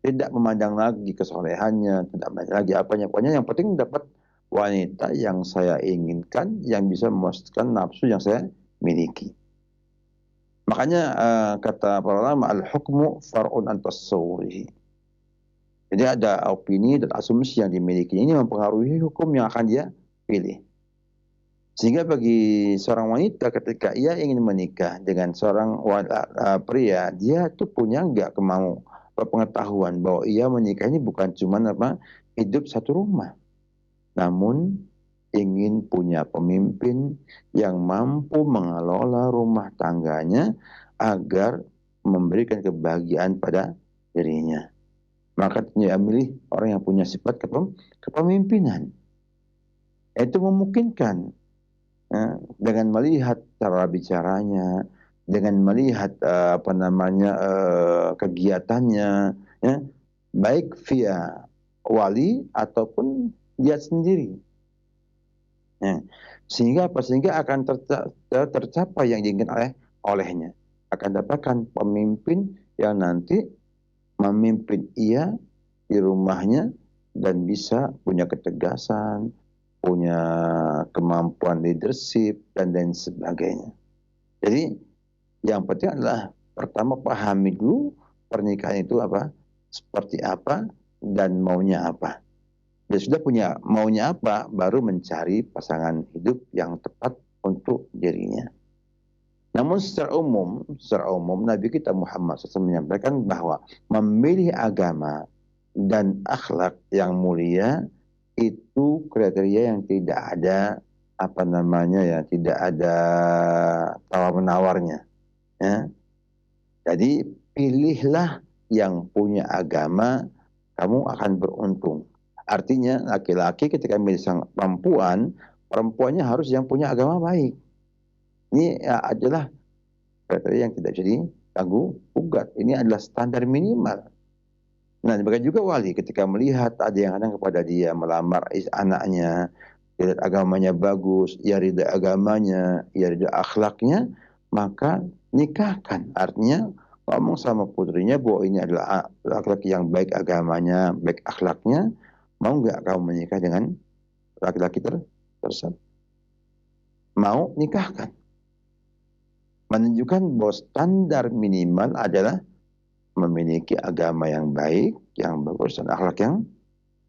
tidak memandang lagi kesolehannya, tidak memandang lagi apanya. Pokoknya yang penting dapat wanita yang saya inginkan, yang bisa memuaskan nafsu yang saya miliki. Makanya kata para ulama, al-hukmu far'un an tasawwurihi. Jadi ada opini dan asumsi yang dimiliki, ini mempengaruhi hukum yang akan dia pilih. Sehingga bagi seorang wanita ketika ia ingin menikah dengan seorang pria, dia tuh punya nggak pengetahuan bahwa ia menikah ini bukan cuma hidup satu rumah, namun ingin punya pemimpin yang mampu mengelola rumah tangganya agar memberikan kebahagiaan pada dirinya. Maka dia milih orang yang punya sifat kepemimpinan. Itu memungkinkan dengan melihat cara bicaranya, dengan melihat kegiatannya, ya, baik via wali ataupun dia sendiri. Ya. Sehingga akan tercapai yang diinginkan olehnya. Akan dapatkan pemimpin yang nanti memimpin ia di rumahnya dan bisa punya ketegasan, punya kemampuan leadership dan lain sebagainya. Jadi yang penting adalah pertama pahami dulu pernikahan itu apa, seperti apa, dan maunya apa. Dia sudah punya maunya apa, baru mencari pasangan hidup yang tepat untuk dirinya. Namun secara umum Nabi kita Muhammad SAW menyampaikan bahwa memilih agama dan akhlak yang mulia itu kriteria yang tidak ada tidak ada tawar-menawarnya. Ya. Jadi pilihlah yang punya agama, kamu akan beruntung. Artinya laki-laki ketika memilih sang perempuannya harus yang punya agama baik. Ini adalah kriteria yang tidak bisa diganggu gugat. Ini adalah standar minimal. Nah, demikian juga wali ketika melihat ada yang datang kepada dia melamar anaknya, lihat agamanya bagus, ia ridha agamanya, ia ridha akhlaknya, maka nikahkan. Artinya ngomong sama putrinya bahwa ini adalah laki-laki yang baik agamanya, baik akhlaknya, mau nggak kamu menikah dengan laki-laki tersebut? Mau, nikahkan. Menunjukkan bahwa standar minimal adalah memiliki agama yang baik, yang bagus, dan akhlak yang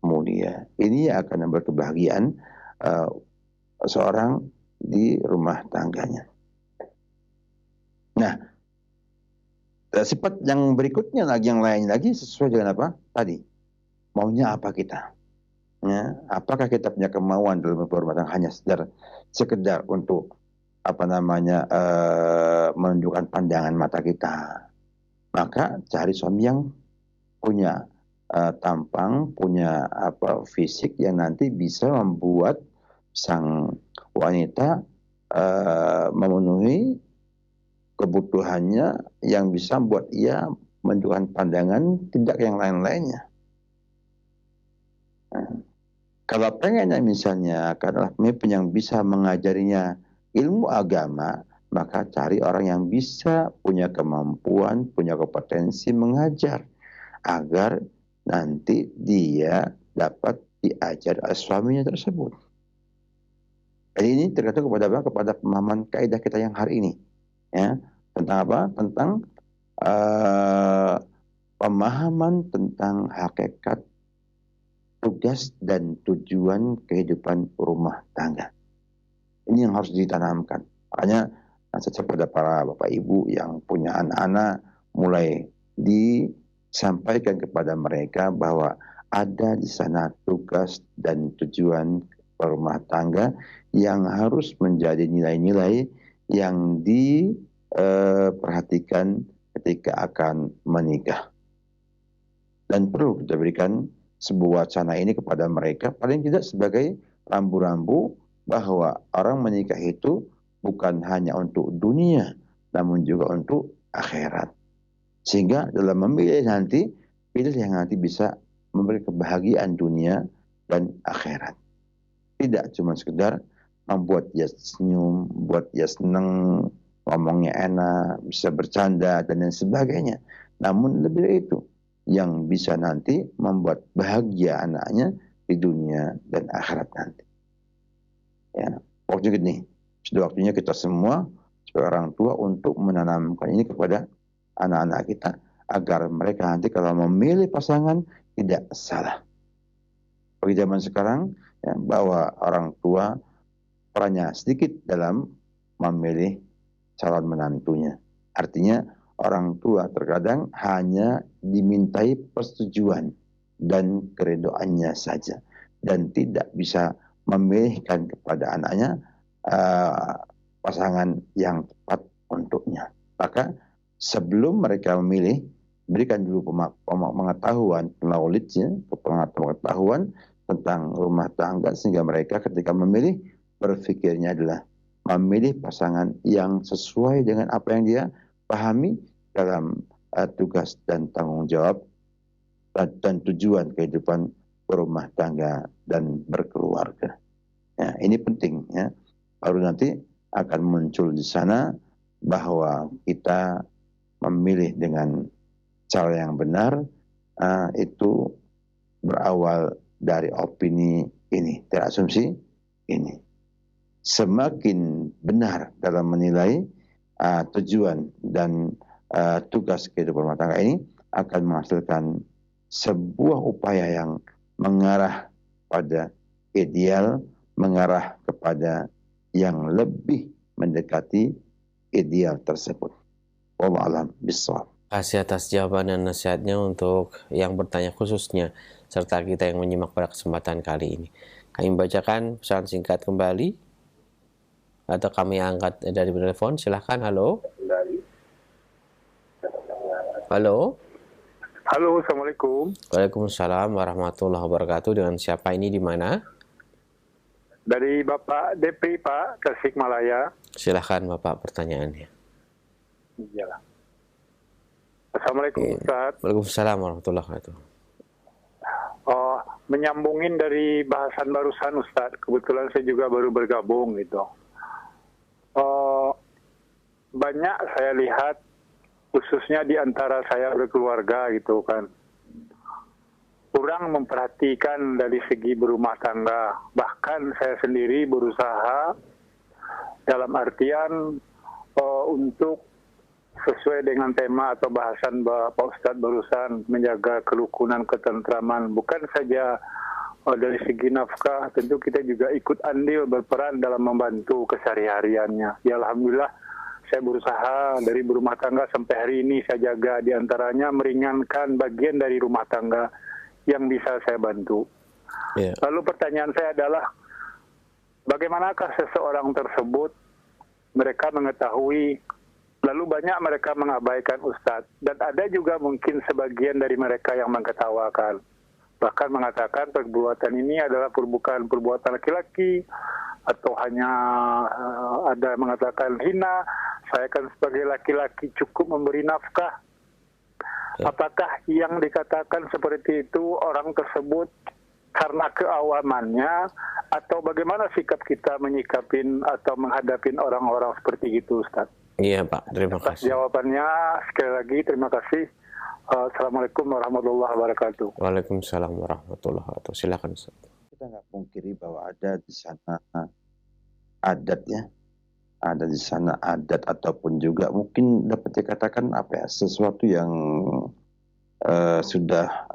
mulia. Ini akan membuat kebahagiaan seorang di rumah tangganya. Nah, sifat yang berikutnya lagi, yang lain lagi sesuai dengan apa? Tadi, maunya apa kita? Ya, apakah kita punya kemauan dalam berumah tangga hanya sekedar untuk menunjukkan pandangan mata kita? Maka cari suami yang punya tampang, punya fisik yang nanti bisa membuat sang wanita memenuhi kebutuhannya, yang bisa membuat ia menunjukkan pandangan, tidak yang lain-lainnya. Kalau pengennya misalnya adalah pemimpin yang bisa mengajarinya ilmu agama, maka cari orang yang bisa punya kemampuan, punya kompetensi mengajar, agar nanti dia dapat diajar oleh suaminya tersebut. Jadi ini tergantung kepada pemahaman kaidah kita yang hari ini, ya, tentang apa? Tentang pemahaman tentang hakikat tugas dan tujuan kehidupan rumah tangga. Ini yang harus ditanamkan. Makanya saya kepada para bapak ibu yang punya anak-anak, mulai disampaikan kepada mereka bahwa ada di sana tugas dan tujuan rumah tangga yang harus menjadi nilai-nilai yang diperhatikan ketika akan menikah. Dan perlu kita berikan sebuah wacana ini kepada mereka, paling tidak sebagai rambu-rambu bahwa orang menikah itu bukan hanya untuk dunia, namun juga untuk akhirat. Sehingga dalam memilih nanti, pilih yang nanti bisa memberi kebahagiaan dunia dan akhirat. Tidak cuma sekedar membuat dia senyum, buat dia senang, ngomongnya enak, bisa bercanda, dan lain sebagainya. Namun lebih dari itu, yang bisa nanti membuat bahagia anaknya di dunia dan akhirat nanti. Ya, waktu ini sudah waktunya kita semua sebagai orang tua untuk menanamkan ini kepada anak-anak kita, agar mereka nanti kalau memilih pasangan tidak salah. Bagi zaman sekarang, ya, bahwa orang tua perannya sedikit dalam memilih calon menantunya. Artinya orang tua terkadang hanya dimintai persetujuan dan keredoannya saja, dan tidak bisa memilihkan kepada anaknya pasangan yang tepat untuknya. Maka sebelum mereka memilih, berikan dulu pengetahuan, knowledge-nya, pengetahuan tentang rumah tangga, sehingga mereka ketika memilih, berpikirnya adalah memilih pasangan yang sesuai dengan apa yang dia pahami dalam tugas dan tanggung jawab dan tujuan kehidupan berumah tangga dan berkeluarga. Ya, ini penting ya. Baru nanti akan muncul di sana bahwa kita memilih dengan cara yang benar, itu berawal dari opini ini, dari asumsi ini. Semakin benar dalam menilai tujuan dan tugas kehidupan rumah tangga ini akan menghasilkan sebuah upaya yang mengarah pada ideal, mengarah kepada yang lebih mendekati ideal tersebut. Wallahu a'lam bishawab. Kasih atas jawaban dan nasihatnya untuk yang bertanya khususnya, serta kita yang menyimak pada kesempatan kali ini. Kami bacakan pesan singkat kembali, atau kami angkat dari telepon. Silahkan. Halo. Halo. Halo, Assalamualaikum. Waalaikumsalam warahmatullahi wabarakatuh. Dengan siapa ini, di mana? Dari Bapak Depri, Pak, Tasikmalaya. Silahkan Bapak pertanyaannya. Iyalah. Assalamualaikum, Ustaz. Waalaikumsalam warahmatullahi wabarakatuh. Menyambungin dari bahasan barusan, Ustaz. Kebetulan saya juga baru bergabung gitu. Banyak saya lihat, khususnya di antara saya berkeluarga gitu kan, kurang memperhatikan dari segi berumah tangga. Bahkan saya sendiri berusaha dalam artian untuk sesuai dengan tema atau bahasan Pak Ustadz barusan, menjaga kerukunan, ketentraman. Bukan saja dari segi nafkah, tentu kita juga ikut andil berperan dalam membantu kesehariannya. Ya Alhamdulillah, saya berusaha dari berumah tangga sampai hari ini saya jaga, diantaranya meringankan bagian dari rumah tangga yang bisa saya bantu. Yeah. Lalu pertanyaan saya adalah, bagaimanakah seseorang tersebut mereka mengetahui, lalu banyak mereka mengabaikan Ustadz, dan ada juga mungkin sebagian dari mereka yang mengketawakan, bahkan mengatakan perbuatan ini adalah bukan perbuatan laki-laki, atau hanya ada yang mengatakan hina, saya kan sebagai laki-laki cukup memberi nafkah. Apakah yang dikatakan seperti itu orang tersebut karena keawamannya, atau bagaimana sikap kita menyikapin atau menghadapin orang-orang seperti itu, Ustaz? Iya Pak, terima kasih. Jawabannya sekali lagi terima kasih. Assalamualaikum warahmatullahi wabarakatuh. Waalaikumsalam warahmatullahi wabarakatuh. Silakan Ustaz. Kita nggak pungkiri bahwa ada di sana adatnya, ada di sana adat ataupun juga mungkin dapat dikatakan sesuatu yang sudah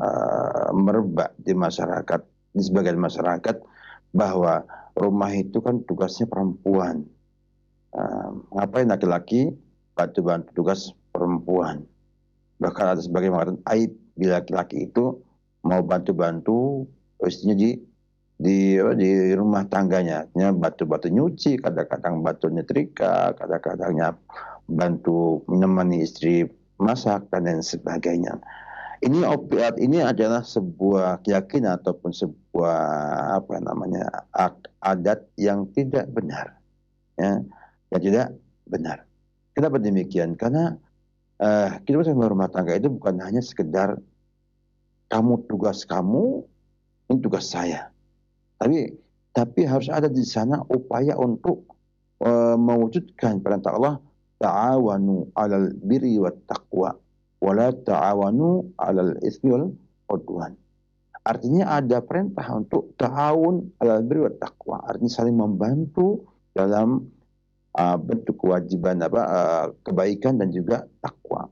merebak di masyarakat, di sebagian masyarakat, bahwa rumah itu kan tugasnya perempuan. Ngapain laki-laki bantu-bantu tugas perempuan? Bahkan ada sebagian mengatakan aib bila laki-laki itu mau bantu-bantu istrinya di rumah tangganya, bantu nyuci, kadang-kadang bantu nyetrika, kadang-kadangnya bantu menemani istri masak dan lain sebagainya. Ini adalah sebuah keyakinan ataupun sebuah adat yang tidak benar, ya, yang tidak benar. Kenapa demikian? Karena kita rumah tangga itu bukan hanya sekedar tugas kamu, ini tugas saya. Tapi harus ada di sana upaya untuk mewujudkan perintah Allah, ta'awanu 'alal birri wat taqwa wa la ta'awanu 'alal itsmi wal 'udwan. Artinya ada perintah untuk ta'awun 'alal birri wat taqwa, artinya saling membantu dalam bentuk kewajiban kebaikan dan juga takwa.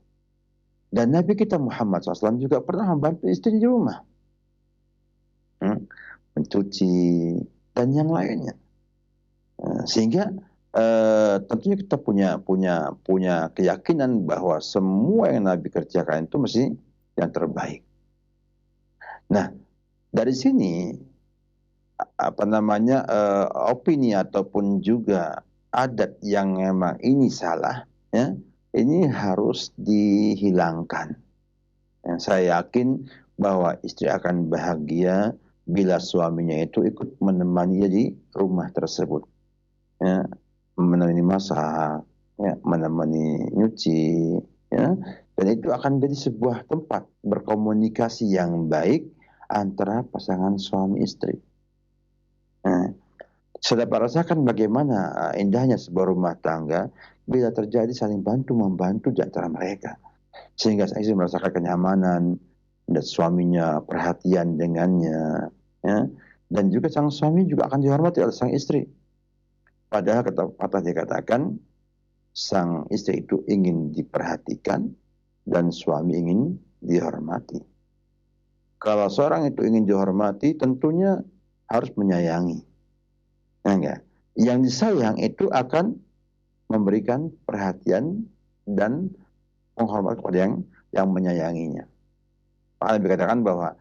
Dan Nabi kita Muhammad SAW juga pernah membantu istri di rumah, mencuci dan yang lainnya, sehingga tentunya kita punya keyakinan bahwa semua yang Nabi kerjakan itu mesti yang terbaik. Nah, dari sini opini ataupun juga adat yang memang ini salah, ya, ini harus dihilangkan. Ya, saya yakin bahwa istri akan bahagia bila suaminya itu ikut menemani di rumah tersebut, ya, menemani masak, ya, menemani nyuci, ya, dan itu akan jadi sebuah tempat berkomunikasi yang baik antara pasangan suami istri. Nah, saya dapat rasakan bagaimana indahnya sebuah rumah tangga bila terjadi saling bantu-membantu di antara mereka. Sehingga sang istri merasakan kenyamanan, dan suaminya perhatian dengannya, ya. Dan juga sang suami juga akan dihormati oleh sang istri. Padahal kata dikatakan, sang istri itu ingin diperhatikan dan suami ingin dihormati. Kalau seorang itu ingin dihormati, tentunya harus menyayangi. Enggak. Yang disayang itu akan memberikan perhatian dan menghormati kepada yang menyayanginya. Maka dikatakan bahwa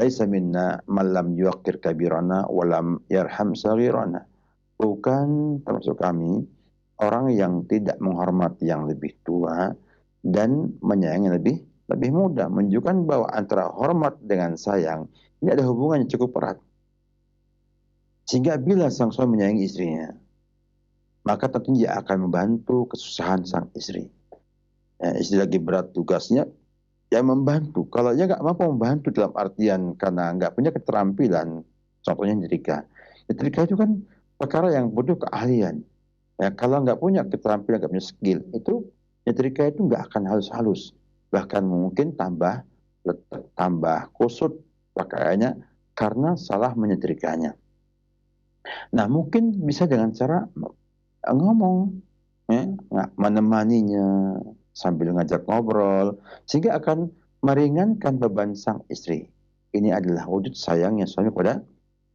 laisa minna man lam yuqir kabirana wa lam yarham saghirana. Bukan termasuk kami orang yang tidak menghormati yang lebih tua dan menyayangi lebih muda. Menunjukkan bahwa antara hormat dengan sayang ini ada hubungan yang cukup erat. Sehingga bila sang suami menyayangi istrinya, maka tentunya dia akan membantu kesusahan sang istri. Ya, istri lagi berat tugasnya, ya membantu. Kalau dia nggak mampu membantu dalam artian karena nggak punya keterampilan, contohnya nyetrika. Nyetrika itu kan perkara yang butuh keahlian. Ya, kalau nggak punya keterampilan, nggak punya skill, itu nyetrika itu nggak akan halus-halus. Bahkan mungkin tambah letak, tambah kusut pakaiannya karena salah menyetrikanya. Nah, mungkin bisa dengan cara ngomong, ya, menemaninya sambil ngajak ngobrol, sehingga akan meringankan beban sang istri. Ini adalah wujud sayangnya suami kepada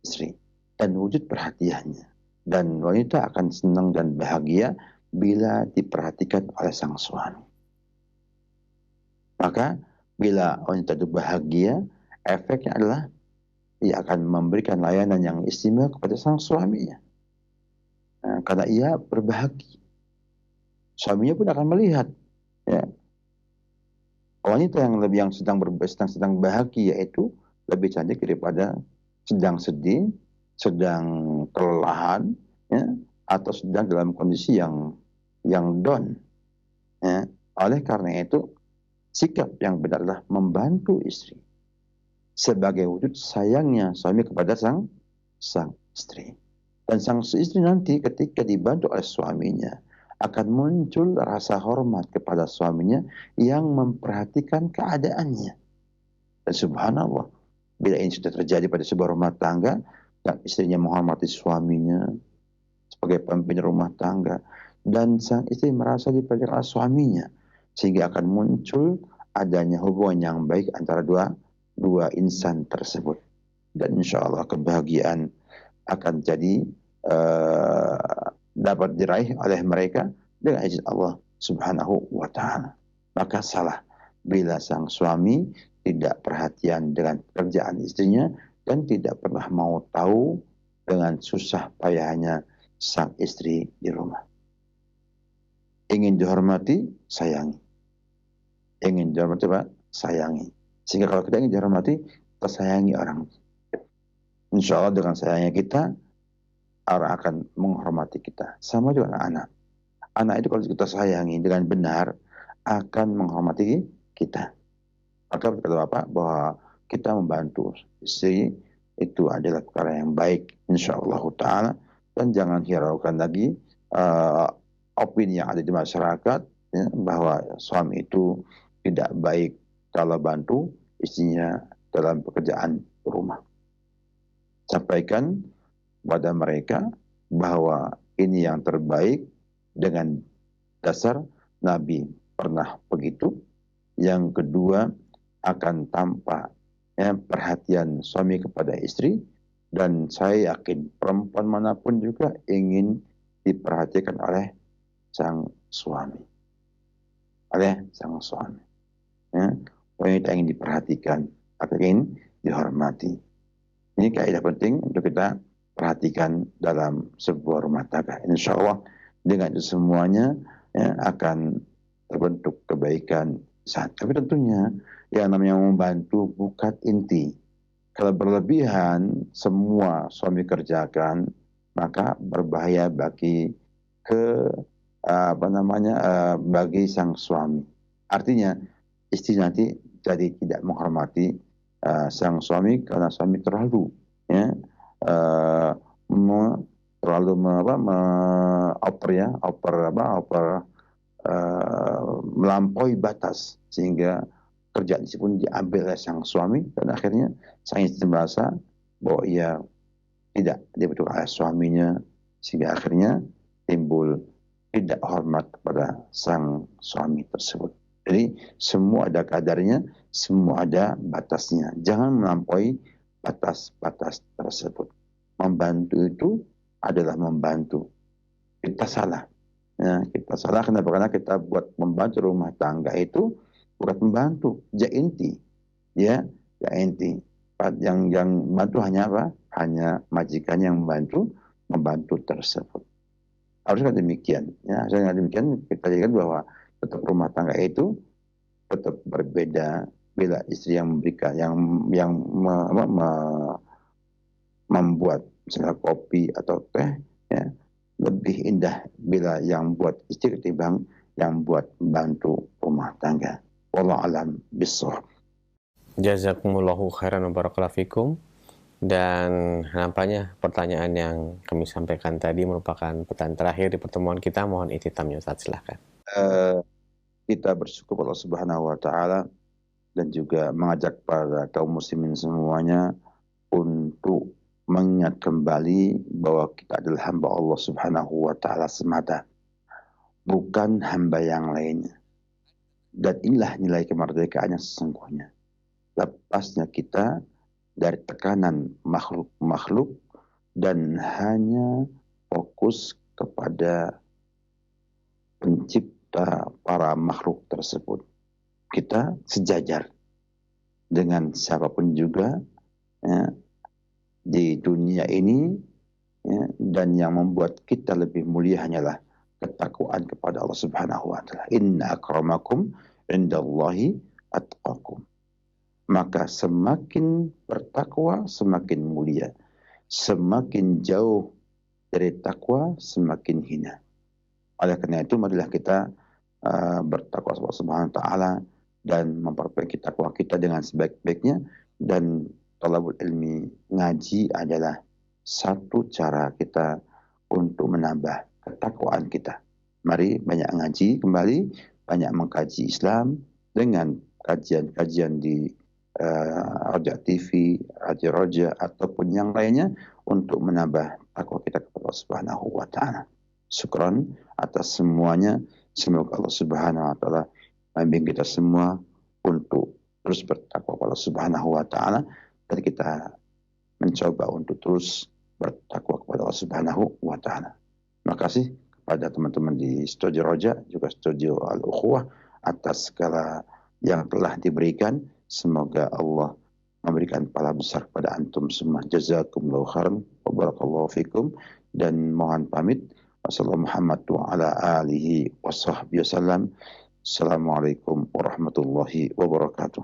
istri dan wujud perhatiannya. Dan wanita akan senang dan bahagia bila diperhatikan oleh sang suami. Maka bila wanita itu bahagia, efeknya adalah ia akan memberikan layanan yang istimewa kepada sang suaminya. Nah, karena ia berbahagia. Suaminya pun akan melihat, ya, wanita yang sedang bahagia itu lebih cantik daripada sedang sedih, sedang kelelahan, ya, atau sedang dalam kondisi yang down. Ya. Oleh karena itu, sikap yang benar adalah membantu istri sebagai wujud sayangnya suami kepada sang istri. Dan sang istri nanti ketika dibantu oleh suaminya akan muncul rasa hormat kepada suaminya yang memperhatikan keadaannya. Dan subhanallah, bila ini sudah terjadi pada sebuah rumah tangga, dan istrinya menghormati suaminya sebagai pemimpin rumah tangga, dan sang istri merasa diperhatikan oleh suaminya, sehingga akan muncul adanya hubungan yang baik antara dua insan tersebut. Dan insya Allah kebahagiaan akan jadi dapat diraih oleh mereka dengan izin Allah Subhanahu wa ta'ala. Maka salah bila sang suami tidak perhatian dengan pekerjaan istrinya dan tidak pernah mau tahu dengan susah payahnya sang istri di rumah. Ingin dihormati, sayangi. Ingin dihormati, Pak? Sayangi. Sehingga kalau kita ingin dihormati, kita sayangi orang. Insya Allah dengan sayangnya kita, orang akan menghormati kita. Sama juga anak. Anak itu kalau kita sayangi dengan benar, akan menghormati kita. Maka berkata Bapak bahwa kita membantu istri itu adalah perkara yang baik, insya Allah ta'ala. Dan jangan hiraukan lagi opini yang ada di masyarakat, ya, bahwa suami itu tidak baik kalau bantu istrinya dalam pekerjaan rumah. Sampaikan pada mereka bahwa ini yang terbaik dengan dasar Nabi pernah begitu. Yang kedua, akan tampak, ya, perhatian suami kepada istri, dan saya yakin perempuan manapun juga ingin diperhatikan oleh sang suami. Ya, wanita ingin diperhatikan atau ingin dihormati. Ini kaidah penting untuk kita perhatikan dalam sebuah rumah tangga. Insya Allah dengan itu semuanya ya, akan terbentuk kebaikan. Tapi tentunya yang namanya membantu bukan inti. Kalau berlebihan semua suami kerjakan, maka berbahaya bagi bagi sang suami. Artinya istri nanti jadi tidak menghormati sang suami karena suami terlalu melampaui batas sehingga kerjaan pun diambil oleh sang suami dan akhirnya sang istri merasa bahwa ia tidak dibutuhkan oleh suaminya sehingga akhirnya timbul tidak hormat kepada sang suami tersebut. Jadi semua ada kadarnya, semua ada batasnya. Jangan melampaui batas-batas tersebut. Membantu itu adalah membantu. Kita salah. Ya, kita salah kenapa? Karena kita buat membantu rumah tangga itu bukan membantu, inti. Ya, inti. Yang membantu hanya apa? Hanya majikan yang membantu tersebut. Harusnya demikian. Ya, harusnya demikian kita lihat bahwa tetap rumah tangga itu tetap berbeda bila istri yang memberikan membuat misalnya kopi atau teh ya, lebih indah bila yang buat istri ketimbang yang buat bantu rumah tangga. Wallahu a'lam bishawab. Jazakumullahu khairan wa barakallahu fikum. Dan nampaknya pertanyaan yang kami sampaikan tadi merupakan pertanyaan terakhir di pertemuan kita. Mohon ititamnya, Ustaz, silahkan. Kita bersyukur Allah Subhanahu wa Ta'ala dan juga mengajak para kaum muslimin semuanya untuk mengingat kembali bahwa kita adalah hamba Allah Subhanahu wa Ta'ala semata, bukan hamba yang lainnya. Dan inilah nilai kemerdekaan yang sesungguhnya. Lepasnya kita dari tekanan makhluk-makhluk dan hanya fokus kepada pencipta para makhluk tersebut. Kita sejajar dengan siapapun juga ya, di dunia ini ya, dan yang membuat kita lebih mulia hanyalah ketakwaan kepada Allah Subhanahu wa Ta'ala. Inna akramakum indallahi atqakum. Maka semakin bertakwa semakin mulia, semakin jauh dari takwa semakin hina. Oleh karena itu marilah kita bertakwa kepada Allah Subhanahu wa Ta'ala dan memperbaiki takwa kita dengan sebaik-baiknya. Dan talabul ilmi, ngaji adalah satu cara kita untuk menambah ketakwaan kita. Mari banyak ngaji kembali, banyak mengkaji Islam dengan kajian-kajian di Roja TV, Radio Roja ataupun yang lainnya untuk menambah takwa kita kepada Allah Subhanahu wa Ta'ala. Syukran atas semuanya. Semoga Allah Subhanahu wa Ta'ala membimbing kita semua untuk terus bertakwa kepada Allah Subhanahu wa Ta'ala dan kita mencoba untuk terus bertakwa kepada Allah Subhanahu wa Ta'ala. Terima kasih kepada teman-teman di Studio Roja juga Studio Al-Ukhuwah atas segala yang telah diberikan. Semoga Allah memberikan pahala besar kepada antum semua. Jazakumullahu khairan wa barakallahu fikum. Dan mohon pamit. Wassalamualaikum warahmatullahi wabarakatuh.